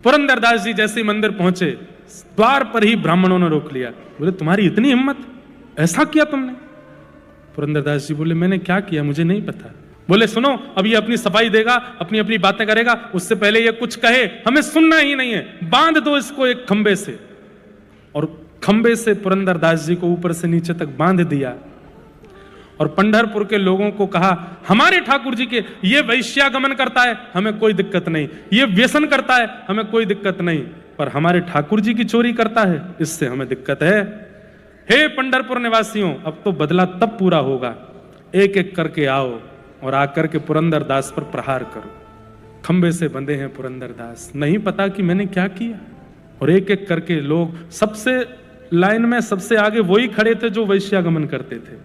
पुरंदरदास जी जैसे ही मंदिर पहुंचे, द्वार पर ही ब्राह्मणों ने रोक लिया। बोले तुम्हारी इतनी हिम्मत, ऐसा किया तुमने? पुरंदरदास जी बोले मैंने क्या किया मुझे नहीं पता। बोले सुनो, अब ये अपनी सफाई देगा, अपनी अपनी बातें करेगा, उससे पहले ये कुछ कहे हमें सुनना ही नहीं है, बांध दो इसको एक खंबे से। और खंबे से पुरंदरदास जी को ऊपर से नीचे तक बांध दिया और पंढरपुर के लोगों को कहा हमारे ठाकुर जी के ये वैश्यागमन करता है हमें कोई दिक्कत नहीं, ये व्यसन करता है हमें कोई दिक्कत नहीं, पर हमारे ठाकुर जी की चोरी करता है इससे हमें दिक्कत है। हे पंढरपुर निवासियों, अब तो बदला तब पूरा होगा, एक एक करके आओ और आकर के पुरंदरदास पर प्रहार करो। खंबे से बंधे हैं पुरंदरदास, नहीं पता कि मैंने क्या किया। और एक एक करके लोग, सबसे लाइन में सबसे आगे वही खड़े थे जो वैश्यागमन करते थे,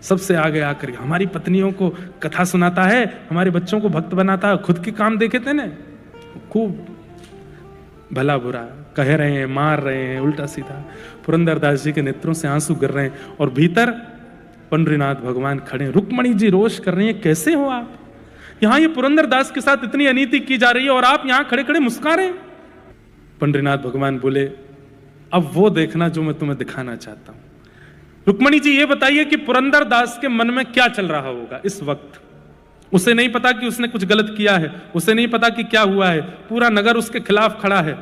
सबसे आगे आकर हमारी पत्नियों को कथा सुनाता है, हमारे बच्चों को भक्त बनाता है, खुद के काम देखे थे ना, खूब भला बुरा कह रहे हैं, मार रहे हैं उल्टा सीधा। पुरंदरदास जी के नेत्रों से आंसू गिर रहे हैं और भीतर पंडरीनाथ भगवान खड़े, रुक्मणी जी रोष कर रही हैं, कैसे हो आप? यहां ये पुरंदरदास के साथ इतनी अनीति की जा रही है और आप यहां खड़े खड़े मुस्कुरा रहे हैं। पंडरीनाथ भगवान बोले अब वो देखना जो मैं तुम्हें दिखाना चाहता हूं। रुक्मणी जी ये बताइए कि पुरंदरदास के मन में क्या चल रहा होगा इस वक्त? उसे नहीं पता कि उसने कुछ गलत किया है, उसे नहीं पता कि क्या हुआ है, पूरा नगर उसके खिलाफ खड़ा है,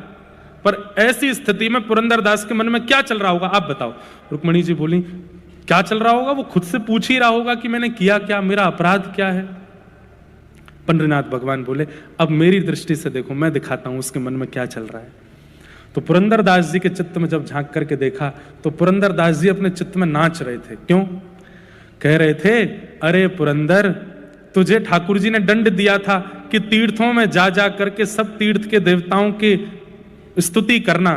पर ऐसी स्थिति में पुरंदरदास के मन में क्या चल रहा होगा आप बताओ। रुक्मणी जी बोली क्या चल रहा होगा? वो खुद से पूछ ही रहा होगा कि मैंने किया क्या, मेरा अपराध क्या है। पंडरीनाथ भगवान बोले अब मेरी दृष्टि से देखो, मैं दिखाता हूं उसके मन में क्या चल रहा है। तो पुरंदरदास जी के चित्त में जब झांक करके देखा तो पुरंदरदास जी अपने चित्त में नाच रहे थे। क्यों? कह रहे थे अरे पुरंदर, तुझे ठाकुर जी ने दंड दिया था कि तीर्थों में जा जा करके सब तीर्थ के देवताओं की स्तुति करना,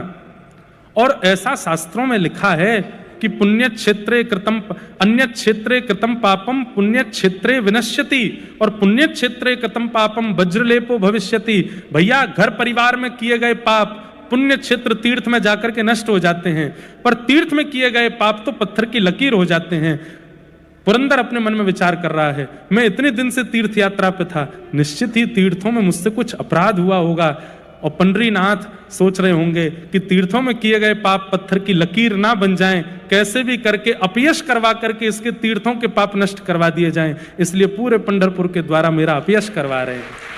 और ऐसा शास्त्रों में लिखा है कि पुण्य क्षेत्रे कृतम अन्य क्षेत्रे कृतम पापम पुण्य क्षेत्रे विनश्यति और पुण्य क्षेत्रे कृतम पापम वज्रलेपो भविष्यति। भैया घर परिवार में किए गए पाप पुण्य क्षेत्र तीर्थ में जाकर के नष्ट हो जाते हैं, पर तीर्थ में किए गए पाप तो पत्थर की लकीर हो जाते हैं। पुरंदर अपने मन में विचार कर रहा है, मैं इतने दिन से तीर्थ यात्रा पे था, निश्चित ही तीर्थों में मुझसे कुछ अपराध हुआ होगा। और पंडरीनाथ सोच रहे होंगे कि तीर्थों में किए गए पाप पत्थर की लकीर ना बन जाएं, कैसे भी करके अपयश करवा करके इसके तीर्थों के पाप नष्ट करवा दिए जाएं, इसलिए पूरे पंढरपुर के द्वारा मेरा अपयश करवा रहे हैं।